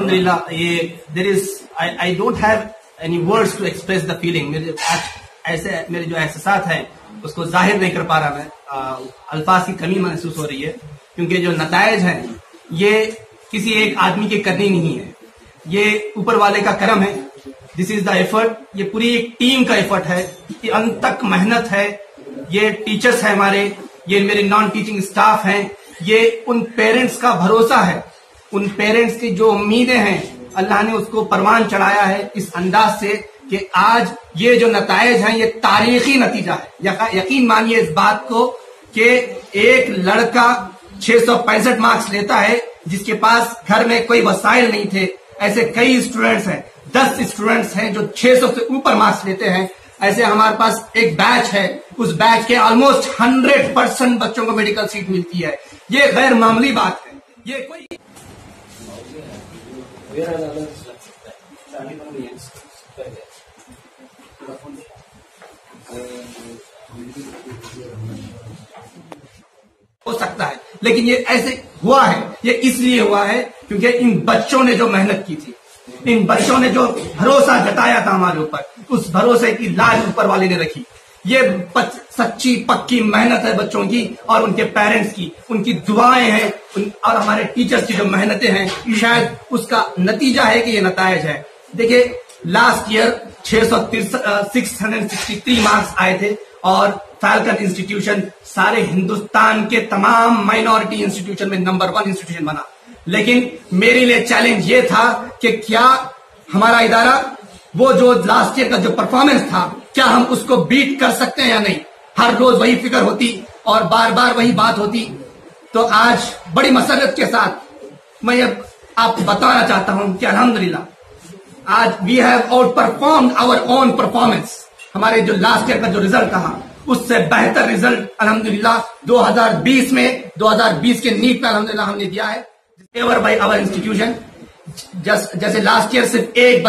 अल्हम्दुलिल्लाह ये there is I don't have any words to express the feeling. ऐसे मेरे जो एहसास है उसको जाहिर नहीं कर पा रहा मैं। अल्फाज की कमी महसूस हो रही है क्योंकि जो नतायज हैं ये किसी एक आदमी के करनी नहीं है, ये ऊपर वाले का करम है। दिस इज द एफर्ट, ये पूरी एक टीम का एफर्ट है, ये अंत तक मेहनत है। ये टीचर्स है हमारे, ये मेरे नॉन टीचिंग स्टाफ हैं, ये उन पेरेंट्स का भरोसा है, उन पेरेंट्स की जो उम्मीदें हैं अल्लाह ने उसको परवान चढ़ाया है इस अंदाज से कि आज ये जो नतायज हैं ये तारीखी नतीजा है। यकीन मानिए इस बात को कि एक लड़का 665 मार्क्स लेता है जिसके पास घर में कोई वसाइल नहीं थे। ऐसे कई स्टूडेंट्स हैं, 10 स्टूडेंट्स हैं जो 600 से ऊपर मार्क्स लेते हैं। ऐसे हमारे पास एक बैच है, उस बैच के ऑलमोस्ट 100% बच्चों को मेडिकल सीट मिलती है। ये गैर मामूली बात है, ये कोई हो सकता है, लेकिन ये ऐसे हुआ है, ये इसलिए हुआ है क्योंकि इन बच्चों ने जो मेहनत की थी, इन बच्चों ने जो भरोसा जताया था हमारे ऊपर, उस भरोसे की लाज ऊपर वाले ने रखी। ये सच्ची पक्की मेहनत है बच्चों की और उनके पेरेंट्स की, उनकी दुआएं हैं और हमारे टीचर्स की जो मेहनतें हैं, शायद उसका नतीजा है कि ये नतायज है। देखिए लास्ट ईयर 663 मार्क्स आए थे और फैल्कन इंस्टीट्यूशन सारे हिंदुस्तान के तमाम माइनॉरिटी इंस्टीट्यूशन में नंबर 1 इंस्टीट्यूशन बना। लेकिन मेरे लिए चैलेंज ये था कि क्या हमारा इदारा वो जो लास्ट ईयर का जो परफॉर्मेंस था क्या हम उसको बीट कर सकते हैं या नहीं। हर रोज वही फिक्र होती और बार बार वही बात होती। तो आज बड़ी मसरत के साथ मैं आपको बताना चाहता हूं कि अल्हम्दुलिल्लाह आज we have outperformed our own performance. हमारे जो लास्ट ईयर का जो रिजल्ट रहा उससे बेहतर रिजल्ट अल्हम्दुलिल्लाह 2020 के नीट में अल्हम्दुलिल्लाह हमने दिया है। एवर बाय आवर इंस्टीट्यूशन, जैसे लास्ट ईयर सिर्फ एक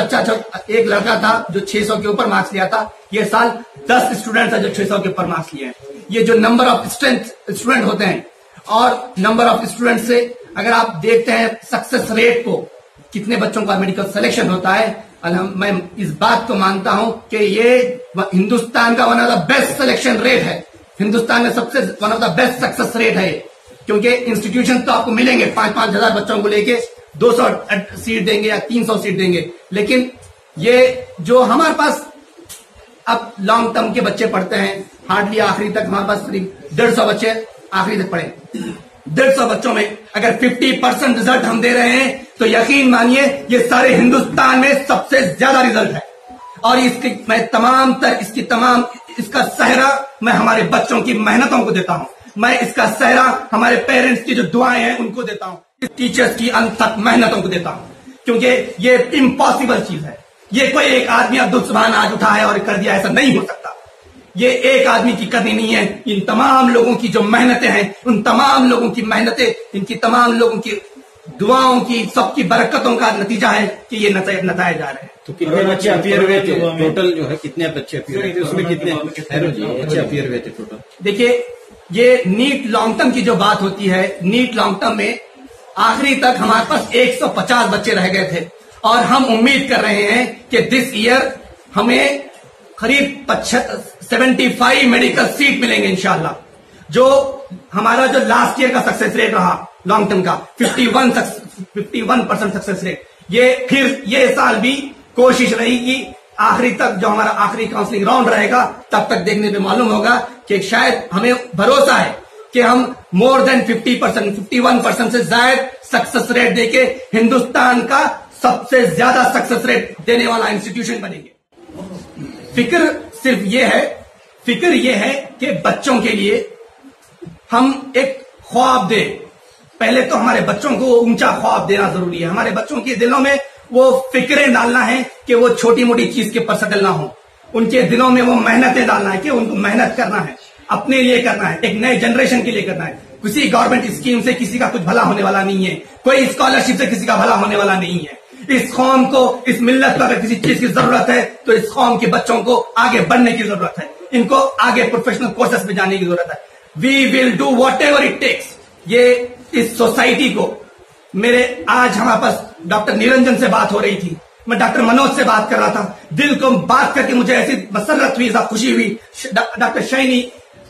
लड़का था जो 600 के ऊपर मार्क्स लिया था, ये साल 10 स्टूडेंट्स है जो 600 के ऊपर मार्क्स लिए हैं। ये जो नंबर ऑफ स्टूडेंट होते हैं और नंबर ऑफ स्टूडेंट से अगर आप देखते हैं सक्सेस रेट को, कितने बच्चों का मेडिकल सिलेक्शन होता है, मैं इस बात को मानता हूं कि ये हिंदुस्तान का one of the best selection rate है, हिंदुस्तान में सबसे one of the best success rate है। क्योंकि इंस्टीट्यूशन तो आपको मिलेंगे 5-5 हजार बच्चों को लेके 200 सीट देंगे या 300 सीट देंगे, लेकिन ये जो हमारे पास अब लॉन्ग टर्म के बच्चे पढ़ते हैं, हार्डली आखिरी तक हमारे पास करीब 150 बच्चे आखिरी तक पढ़े। 150 बच्चों में अगर 50% रिजल्ट हम दे रहे हैं तो यकीन मानिए ये सारे हिंदुस्तान में सबसे ज्यादा रिजल्ट है। और इसका सहरा मैं हमारे बच्चों की मेहनतों को देता हूं, मैं इसका सहरा हमारे पेरेंट्स की जो दुआएं हैं उनको देता हूं, इस टीचर्स की अनथक मेहनतों को देता हूं, क्योंकि ये इम्पॉसिबल चीज है। ये कोई एक आदमी अब्दुल सुभान आज उठा है और कर दिया, ऐसा नहीं हो सकता। ये एक आदमी की करनी नहीं है, इन तमाम लोगों की जो मेहनतें हैं, उन तमाम लोगों की मेहनतें, इनकी तमाम लोगों की दुआओं की, सबकी बरकतों का नतीजा है कि ये नताए जा रहे हैं। तो कितने बच्चे अपियर हुए थे टोटल, जो है कितने बच्चे अपियर हुए थे, उसमें कितने बच्चे अपियर हुए थे टोटल? देखिए ये नीट लॉन्ग टर्म की जो बात होती है, नीट लॉन्ग टर्म में आखिरी तक हमारे पास 150 बच्चे रह गए थे और हम उम्मीद कर रहे हैं कि दिस ईयर हमें करीब 75 मेडिकल सीट मिलेंगे इंशाल्लाह। जो हमारा जो लास्ट ईयर का सक्सेस रेट रहा लॉन्ग टर्म का 51% सक्सेस रेट, ये साल भी कोशिश रहेगी आखिरी तक, जो हमारा आखिरी काउंसलिंग राउंड रहेगा तब तक देखने पे मालूम होगा कि शायद हमें भरोसा है कि हम मोर देन 50%, 51% से ज्यादा सक्सेस रेट देके हिंदुस्तान का सबसे ज्यादा सक्सेस रेट देने वाला इंस्टीट्यूशन बनेंगे। फिक्र सिर्फ ये है कि बच्चों के लिए हम एक ख्वाब दें। पहले तो हमारे बच्चों को ऊंचा ख्वाब देना जरूरी है। हमारे बच्चों के दिलों में वो फिक्रें डालना है कि वो छोटी मोटी चीज के पर सेटल ना हो। उनके दिलों में वो मेहनतें डालना है कि उनको मेहनत करना है, अपने लिए करना है, एक नए जनरेशन के लिए करना है। किसी गवर्नमेंट स्कीम से किसी का कुछ भला होने वाला नहीं है, कोई स्कॉलरशिप से किसी का भला होने वाला नहीं है। इस कौम को, इस मिल्लत को अगर किसी चीज की जरूरत है तो इस कौम के बच्चों को आगे बढ़ने की जरूरत है, इनको आगे प्रोफेशनल कोर्सेस में जाने की जरूरत है। We will do whatever it takes. ये इस सोसाइटी को आज हमारे पास डॉक्टर निरंजन से बात हो रही थी, मैं डॉक्टर मनोज से बात कर रहा था। दिल को बात करके मुझे ऐसी मसरत हुई, ऐसा खुशी हुई। Doctor Saini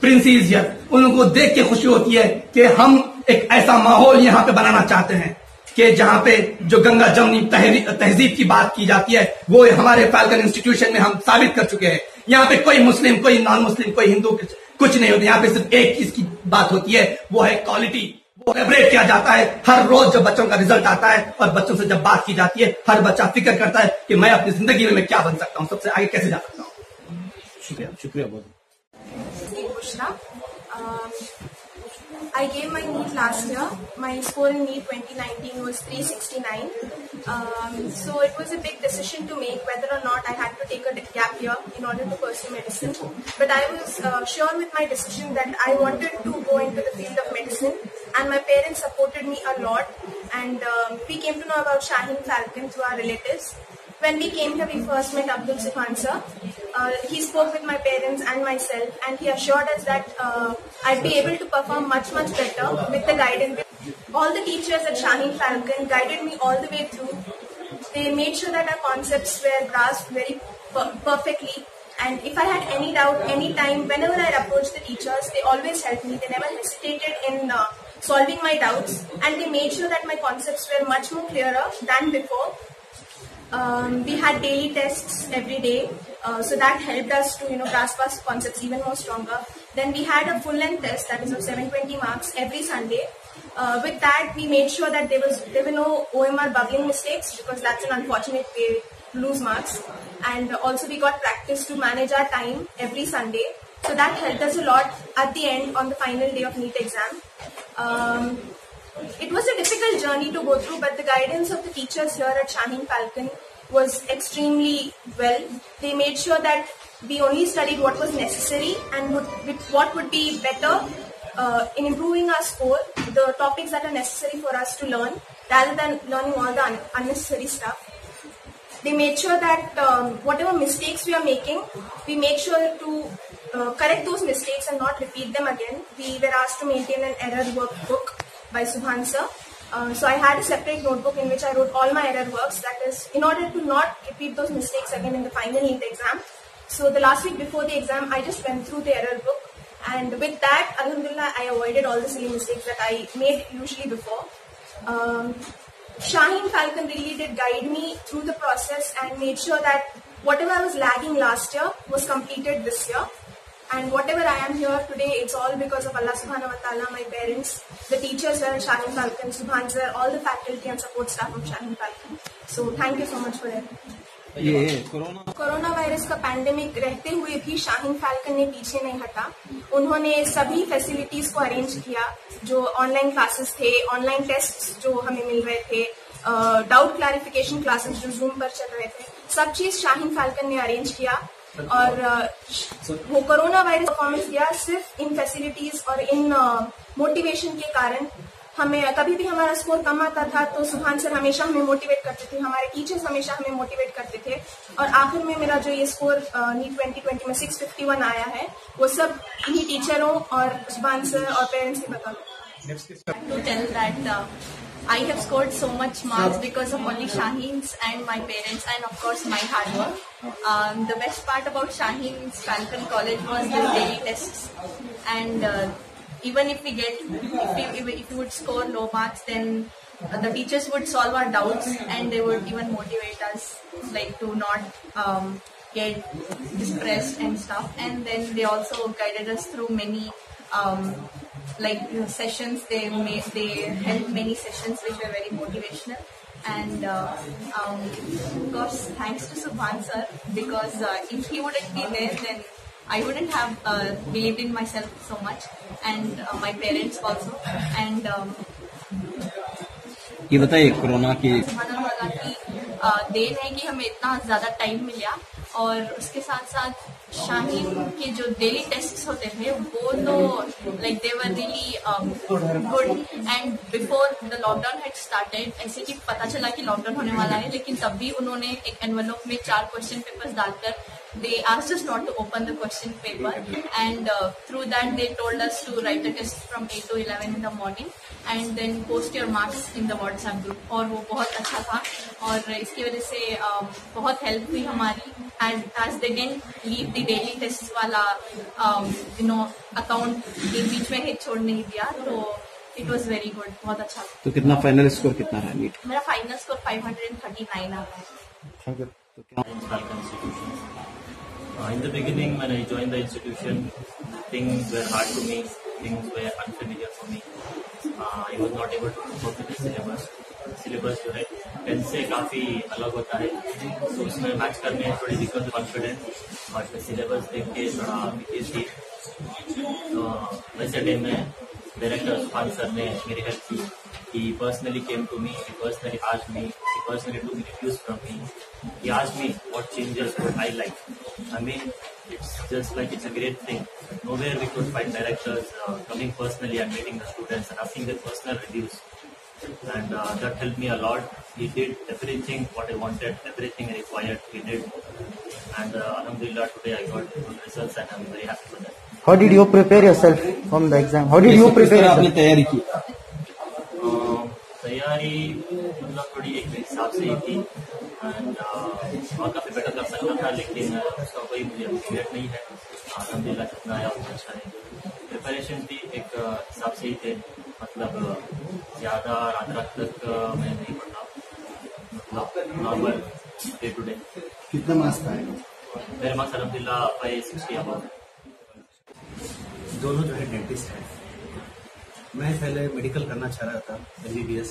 Prince is here, उन लोगों को देख के खुशी होती है कि हम एक ऐसा माहौल यहाँ पे बनाना चाहते हैं कि जहां पे जो गंगा जमनी तहजीब की बात की जाती है वो हमारे फैल्कन इंस्टीट्यूशन में हम साबित कर चुके हैं। यहाँ पे कोई मुस्लिम, कोई नॉन मुस्लिम, कोई हिंदू कुछ नहीं होता। यहाँ पे सिर्फ एक चीज की बात होती है, वो है क्वालिटी। वो सेलिब्रेट किया जाता है हर रोज जब बच्चों का रिजल्ट आता है, और बच्चों से जब बात की जाती है हर बच्चा फिक्र करता है कि मैं अपनी जिंदगी में मैं क्या बन सकता हूँ, सबसे आगे कैसे जा सकता हूँ। शुक्रिया, शुक्रिया बहुत। I gave my NEET last year. My score in NEET 2019 was 369. So it was a big decision to make whether or not I had to take a gap year in order to pursue medicine. But I was sure with my decision that I wanted to go into the field of medicine, and my parents supported me a lot. And we came to know about Shaheen Falcon through our relatives. When we came here, we first met Abdul Sifan sir. He spoke with my parents and myself, and he assured us that I'd be able to perform much better with the guidance. All the teachers at Shaheen Falcon guided me all the way through. They made sure that our concepts were grasped very perfectly. And if I had any doubt, any time, whenever I approached the teachers, they always helped me. They never hesitated in solving my doubts, and they made sure that my concepts were much more clearer than before. We had daily tests every day, so that helped us to grasp our concepts even more stronger. Then we had a full length test that is of 720 marks every Sunday. With that, we made sure that there were no OMR bubbling mistakes, because that's an unfortunate way to lose marks. And also we got practice to manage our time every Sunday, so that helped us a lot at the end on the final day of NEET exam. It was a difficult journey to go through, but the guidance of the teachers here at Shaheen Falcon was extremely well. They made sure that we only studied what was necessary and what would be better in improving our score, the topics that are necessary for us to learn, rather than learning all the unnecessary stuff. They made sure that whatever mistakes we are making, we make sure to correct those mistakes and not repeat them again. We were asked to maintain an error workbook by Subhan sir. So I had a separate notebook in which I wrote all my error works, that is in order to not repeat those mistakes again in the final NEET exam. So the last week before the exam, I just went through the error book, and with that, alhamdulillah, I avoided all the silly mistakes that I made usually before. Shaheen Falcon really did guide me through the process and made sure that whatever I was lagging last year was completed this year. And whatever I am here today, it's all because of Allah subhanahu wa ta'ala, my parents, the teachers here at Shaheen Falcon, Subhan sir, all the faculty and support staff of Shaheen Falcon. So thank you so much for it. Corona virus का pandemic रहते हुए भी Shaheen falcon ने पीछे नहीं हटा। उन्होंने सभी फैसिलिटीज को अरेंज किया, जो ऑनलाइन क्लासेस थे, ऑनलाइन टेस्ट जो हमें मिल रहे थे, डाउट क्लैरिफिकेशन क्लासेस जो जूम पर चल रहे थे, सब चीज शाहीन फाल्कन ने अरेंज किया। और वो कोरोना वायरस परफॉर्मेंस दिया सिर्फ इन फैसिलिटीज और इन मोटिवेशन के कारण। हमें कभी भी हमारा स्कोर कम आता था तो सुभान सर हमेशा हमें मोटिवेट करते थे, हमारे टीचर्स हमेशा हमें मोटिवेट करते थे, और आखिर में मेरा जो ये स्कोर नीट 2020 में 651 आया है, वो सब इन्हीं टीचरों और सुभान सर और पेरेंट्स की बदौलत। To tell that I have scored so much marks because of only Shaheen's and my parents, and of course my hard work. The best part about Shaheen's Falcon College was the daily tests, and even if we would score low marks, then the teachers would solve our doubts and they would even motivate us, like to not get depressed and stuff. And then they also guided us through many sessions. They held many sessions which were very motivational. And of course, thanks to Subhan sir, because if he wouldn't be there, then I wouldn't have believed in myself so much, and my parents also. And ये बताइए corona की then है कि हमें इतना ज्यादा time मिला, और उसके साथ साथ शाहीन के जो डेली टेस्ट्स होते थे वो तो like they were really good. And before the lockdown had started, ऐसे कि पता चला कि लॉकडाउन होने वाला है, लेकिन तब भी उन्होंने एक एनवलप में 4 क्वेश्चन पेपर्स डालकर they asked us not to open the question paper, and through that they told us to write a test from 8 to 11 in the morning and then post your marks in the WhatsApp group. और वो बहुत अच्छा था और इसकी वजह से बहुत हेल्प हुई हमारी, and as they didn't leave the daily tests वाला अकाउंट के बीच में ही छोड़ नहीं दिया, तो इट वॉज वेरी गुड, बहुत अच्छा। तो कितना फाइनल स्कोर कितना रहा नीट? मेरा फाइनल स्कोर 539 आ रहा है। In the beginning, when I joined the institution, things were hard to me, things were unfamiliar for me. I was not able to cope with the syllabus. Syllabus जो है 10 से काफ़ी अलग होता है, तो उसमें मैच करने में थोड़ी दिक्कत, कॉन्फिडेंस, बट सिलेबस देख के थोड़ा विकेट थी। तो वैसे टाइम में डायरेक्टर सुभान सर ने मेरी हेल्प की। He personally came to me, he personally asked me, he personally took reviews from me. He asked me what changes would I like. I mean, it's just like it's a great thing. Nowhere we could find directors coming personally and meeting the students and asking their personal reviews. And that helped me a lot. He did everything what I wanted, everything I required, he did. And alhamdulillah, today I got good results and I'm very happy for that. How did you prepare yourself from the exam? How did you prepare yourself? आपने तैयारी की? तैयारी मतलब थोड़ी एक हिसाब से ही थी, एंड और काफ़ी बेटर कर सकता था, लेकिन उसका कोई मुझे रिग्रेट नहीं है। अल्हम्दुलिल्लाह जितना आया उतना अच्छा है। प्रिपरेशन भी एक हिसाब से ही थे, मतलब ज़्यादा रात तक मैं नहीं पढ़ा, मतलब नॉर्मल डे टू डे। कितना मार्क्स पाए? मेरे मार्क्स अल्हम्दुलिल्लाह 560 अबव। दोनों जो है डेंटिस्ट है। मैं पहले मेडिकल करना चाह रहा था, MBBS,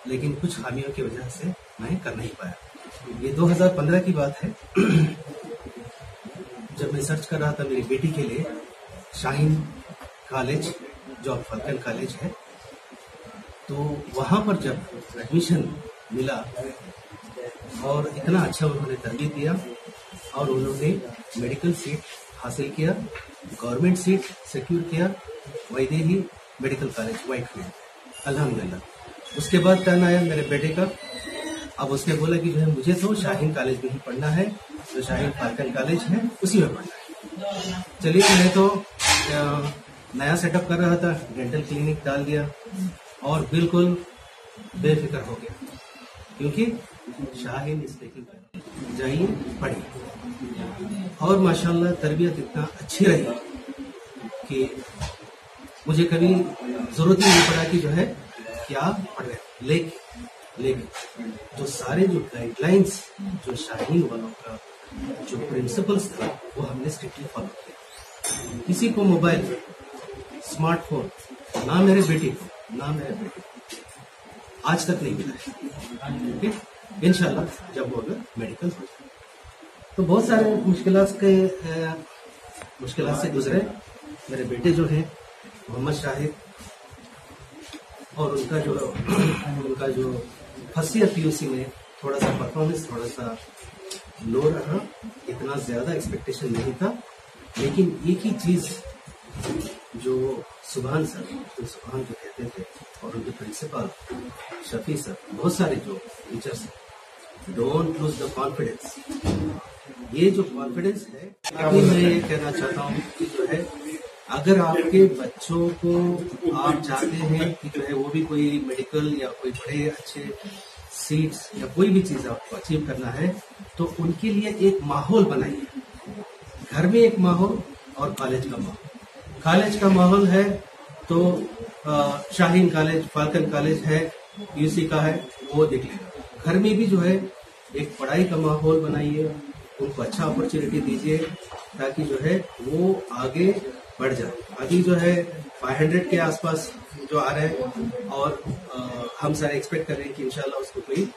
लेकिन कुछ खामियों की वजह से मैं कर नहीं पाया। ये 2015 की बात है, जब मैं सर्च कर रहा था मेरी बेटी के लिए शाहीन कॉलेज, जो अब फाल्कन कॉलेज है, तो वहाँ पर जब एडमिशन मिला और इतना अच्छा उन्होंने तरबियत दिया और उन्होंने मेडिकल सीट हासिल किया, गवर्नमेंट सीट सिक्योर किया, वैदेही मेडिकल कॉलेज व्हाइटफील्ड, अल्हम्दुलिल्लाह। उसके बाद टर्न आया मेरे बेटे का। अब उसने बोला कि जो है मुझे तो शाहीन कॉलेज में ही पढ़ना है, तो शाहीन फाल्कन कॉलेज है उसी में पढ़ना है। चलिए, मैं तो नया सेटअप कर रहा था, डेंटल क्लिनिक डाल दिया और बिल्कुल बेफिक्र हो गया, क्योंकि शाहीन स्पीकिंग, जाइए पढ़िए। और माशाल्लाह तरबियत इतना अच्छी रही कि मुझे कभी जरूरत ही नहीं पड़ा कि जो है क्या पढ़ रहे। लेकिन जो सारे जो गाइडलाइंस, जो शाहीन वालों का जो प्रिंसिपल्स था, वो हमने स्ट्रिक्टली फॉलो किया। किसी को मोबाइल, स्मार्टफोन, ना मेरे बेटे को, ना मेरे बेटे को आज तक नहीं मिला है। ठीक, इंशाल्लाह जब वो अगर मेडिकल हो जाए। तो बहुत सारे मुश्किलात से गुजरे मेरे बेटे जो है मोहम्मद शाहिद, और उनका जो फर्स्ट ईयर PUC में थोड़ा सा परफॉर्मेंस थोड़ा सा लो रहा, इतना ज्यादा एक्सपेक्टेशन नहीं था। लेकिन एक ही चीज जो सुभान सर, जो सुभान जो कहते थे, और उनके प्रिंसिपल शफी सर, बहुत सारे जो teachers, don't lose the confidence. ये जो कॉन्फिडेंस है, अभी मैं ये कहना चाहता हूँ कि जो है अगर आपके बच्चों को आप चाहते हैं कि जो है वो भी कोई मेडिकल या कोई बड़े अच्छे सीट्स या कोई भी चीज आपको अचीव करना है, तो उनके लिए एक माहौल बनाइए। घर में एक माहौल और कॉलेज का माहौल। कॉलेज का माहौल है तो शाहीन कॉलेज, फाल्कन कॉलेज है, PUC का है, वो देख लेगा। घर में भी जो है एक पढ़ाई का माहौल बनाइए, उनको अच्छा अपॉर्चुनिटी दीजिए, ताकि जो है वो आगे बढ़ जाए। अभी जो है 500 के आसपास जो आ रहे हैं, और हम सारे एक्सपेक्ट कर रहे हैं कि इंशाल्लाह उसको कोई